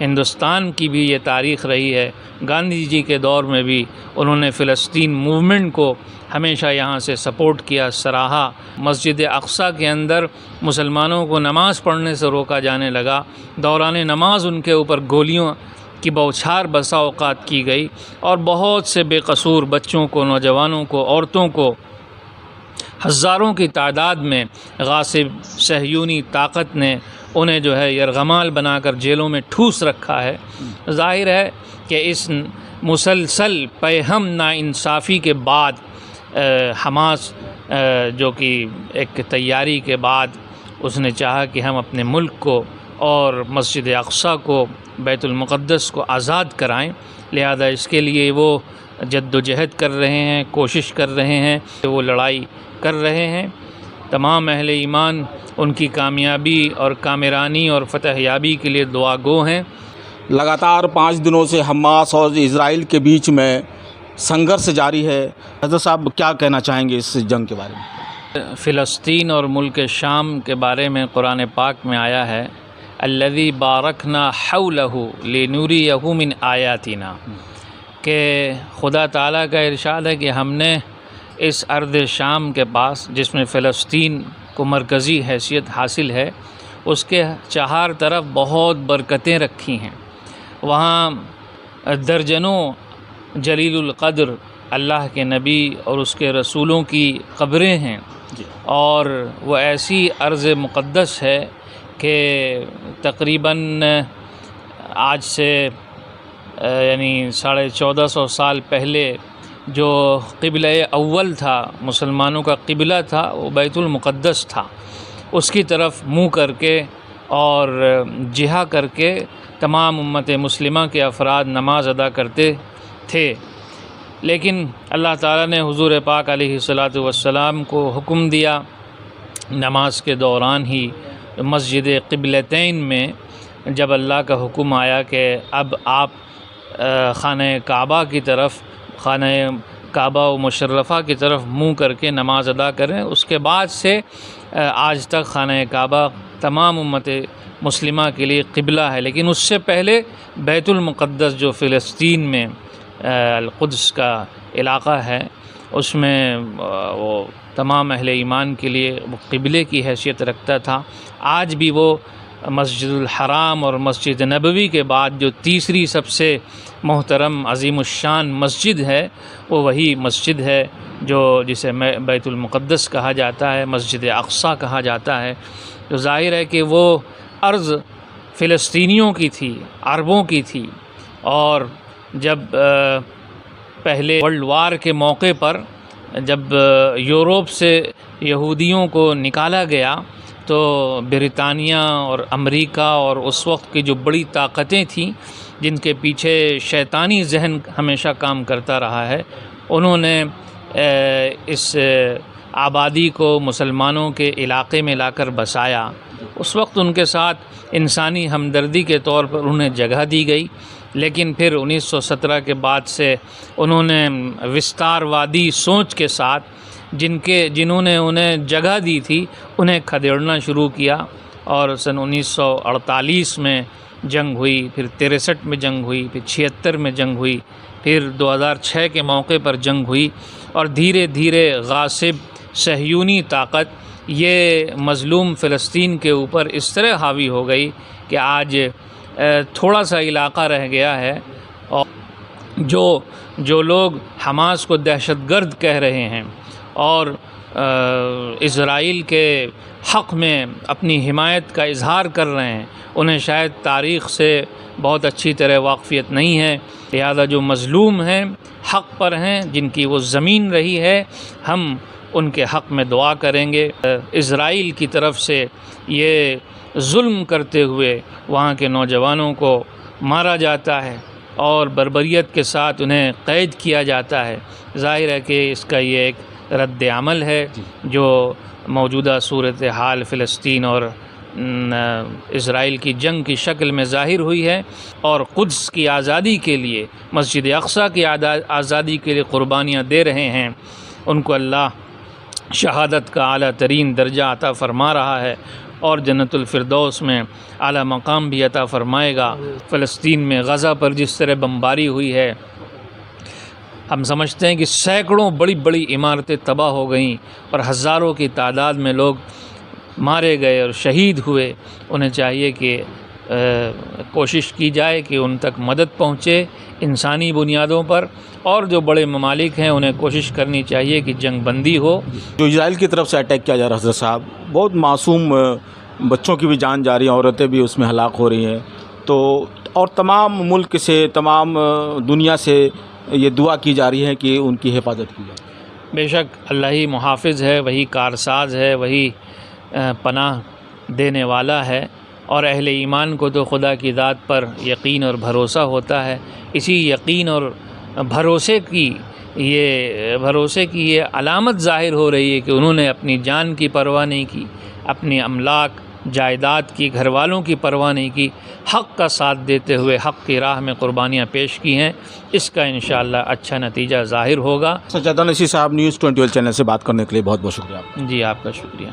ہندوستان کی بھی یہ تاریخ رہی ہے۔ گاندھی جی کے دور میں بھی انہوں نے فلسطین موومنٹ کو ہمیشہ یہاں سے سپورٹ کیا، سراہا۔ مسجد اقصیٰ کے اندر مسلمانوں کو نماز پڑھنے سے روکا جانے لگا، دوران نماز ان کے اوپر گولیوں کی بوچھار بسا اوقات کی گئی، اور بہت سے بے قصور بچوں کو، نوجوانوں کو، عورتوں کو ہزاروں کی تعداد میں غاصب صہیونی طاقت نے انہیں جو ہے یرغمال بنا کر جیلوں میں ٹھوس رکھا ہے۔ ظاہر ہے کہ اس مسلسل پیہم ناانصافی کے بعد حماس جو کہ ایک تیاری کے بعد اس نے چاہا کہ ہم اپنے ملک کو اور مسجد اقصیٰ کو، بیت المقدس کو آزاد کرائیں، لہذا اس کے لیے وہ جد و جہد کر رہے ہیں، کوشش کر رہے ہیں، وہ لڑائی کر رہے ہیں۔ تمام اہل ایمان ان کی کامیابی اور کامرانی اور فتح یابی کے لیے دعا گو ہیں۔ لگاتار 5 دنوں سے حماس اور اسرائیل کے بیچ میں سنگھرش جاری ہے۔ حضرت صاحب کیا کہنا چاہیں گے اس جنگ کے بارے میں؟ فلسطین اور ملک شام کے بارے میں قرآن پاک میں آیا ہے، الذی بارکنا حولہ لنریہ من آیاتنا، کہ خدا تعالیٰ کا ارشاد ہے کہ ہم نے اس ارض شام کے پاس، جس میں فلسطین کو مرکزی حیثیت حاصل ہے، اس کے چہار طرف بہت برکتیں رکھی ہیں۔ وہاں درجنوں جلیل القدر اللہ کے نبی اور اس کے رسولوں کی قبریں ہیں، اور وہ ایسی ارض مقدس ہے کہ تقریباً آج سے یعنی 1450 سال پہلے جو قبلہ اول تھا، مسلمانوں کا قبلہ تھا، وہ بیت المقدس تھا۔ اس کی طرف منہ کر کے اور جہا کر کے تمام امت مسلمہ کے افراد نماز ادا کرتے تھے، لیکن اللہ تعالیٰ نے حضور پاک علیہ الصلاۃ والسلام کو حکم دیا نماز کے دوران ہی مسجد قبلتین میں، جب اللہ کا حکم آیا کہ اب آپ خانہ کعبہ کی طرف، خانہ کعبہ و مشرفہ کی طرف منہ کر کے نماز ادا کریں، اس کے بعد سے آج تک خانہ کعبہ تمام امت مسلمہ کے لیے قبلہ ہے۔ لیکن اس سے پہلے بیت المقدس جو فلسطین میں القدس کا علاقہ ہے، اس میں وہ تمام اہل ایمان کے لیے وہ قبلے کی حیثیت رکھتا تھا۔ آج بھی وہ مسجد الحرام اور مسجد نبوی کے بعد جو تیسری سب سے محترم عظیم الشان مسجد ہے، وہ وہی مسجد ہے جو جسے بیت المقدس کہا جاتا ہے، مسجد اقصیٰ کہا جاتا ہے۔ تو ظاہر ہے کہ وہ ارض فلسطینیوں کی تھی، عربوں کی تھی، اور جب پہلے ورلڈ وار کے موقع پر جب یورپ سے یہودیوں کو نکالا گیا، تو برطانیہ اور امریکہ اور اس وقت کی جو بڑی طاقتیں تھیں جن کے پیچھے شیطانی ذہن ہمیشہ کام کرتا رہا ہے، انہوں نے اس آبادی کو مسلمانوں کے علاقے میں لا کر بسایا۔ اس وقت ان کے ساتھ انسانی ہمدردی کے طور پر انہیں جگہ دی گئی، لیکن پھر 1917 کے بعد سے انہوں نے وستار وادی سوچ کے ساتھ جنہوں نے انہیں جگہ دی تھی انہیں کھدیڑنا شروع کیا، اور سن 1948 میں جنگ ہوئی، پھر 63 میں جنگ ہوئی، پھر 76 میں جنگ ہوئی، پھر 2006 کے موقع پر جنگ ہوئی، اور دھیرے دھیرے غاصب صہیونی طاقت یہ مظلوم فلسطین کے اوپر اس طرح حاوی ہو گئی کہ آج تھوڑا سا علاقہ رہ گیا ہے، اور جو لوگ حماس کو دہشت گرد کہہ رہے ہیں اور اسرائیل کے حق میں اپنی حمایت کا اظہار کر رہے ہیں، انہیں شاید تاریخ سے بہت اچھی طرح واقفیت نہیں ہے، لہذا جو مظلوم ہیں، حق پر ہیں، جن کی وہ زمین رہی ہے، ہم ان کے حق میں دعا کریں گے۔ اسرائیل کی طرف سے یہ ظلم کرتے ہوئے وہاں کے نوجوانوں کو مارا جاتا ہے اور بربریت کے ساتھ انہیں قید کیا جاتا ہے، ظاہر ہے کہ اس کا یہ ایک رد عمل ہے جو موجودہ صورتحال فلسطین اور اسرائیل کی جنگ کی شکل میں ظاہر ہوئی ہے، اور قدس کی آزادی کے لیے، مسجد اقصیٰ کی آزادی کے لیے قربانیاں دے رہے ہیں، ان کو اللہ شہادت کا اعلیٰ ترین درجہ عطا فرما رہا ہے۔ اور جنت الفردوس میں اعلیٰ مقام بھی عطا فرمائے گا۔ فلسطین میں غزہ پر جس طرح بمباری ہوئی ہے، ہم سمجھتے ہیں کہ سینکڑوں بڑی بڑی عمارتیں تباہ ہو گئیں اور ہزاروں کی تعداد میں لوگ مارے گئے اور شہید ہوئے۔ انہیں چاہیے کہ کوشش کی جائے کہ ان تک مدد پہنچے انسانی بنیادوں پر، اور جو بڑے ممالک ہیں انہیں کوشش کرنی چاہیے کہ جنگ بندی ہو۔ جو اسرائیل کی طرف سے اٹیک کیا جا رہا ہے حضرت صاحب، بہت معصوم بچوں کی بھی جان جا رہی ہیں، عورتیں بھی اس میں ہلاک ہو رہی ہیں، تو اور تمام ملک سے، تمام دنیا سے یہ دعا کی جا رہی ہے کہ ان کی حفاظت کی جائے۔ بے شک اللہ ہی محافظ ہے، وہی کارساز ہے، وہی پناہ دینے والا ہے، اور اہل ایمان کو تو خدا کی ذات پر یقین اور بھروسہ ہوتا ہے۔ اسی یقین اور بھروسے کی یہ علامت ظاہر ہو رہی ہے کہ انہوں نے اپنی جان کی پرواہ نہیں کی، اپنی املاک جائیداد کی، گھر والوں کی پرواہ نہیں کی، حق کا ساتھ دیتے ہوئے حق کی راہ میں قربانیاں پیش کی ہیں۔ اس کا انشاءاللہ اچھا نتیجہ ظاہر ہوگا۔ سجادہ نصیر صاحب، نیوز 21 چینل سے بات کرنے کے لیے بہت بہت شکریہ آپ کا۔ جی آپ کا شکریہ۔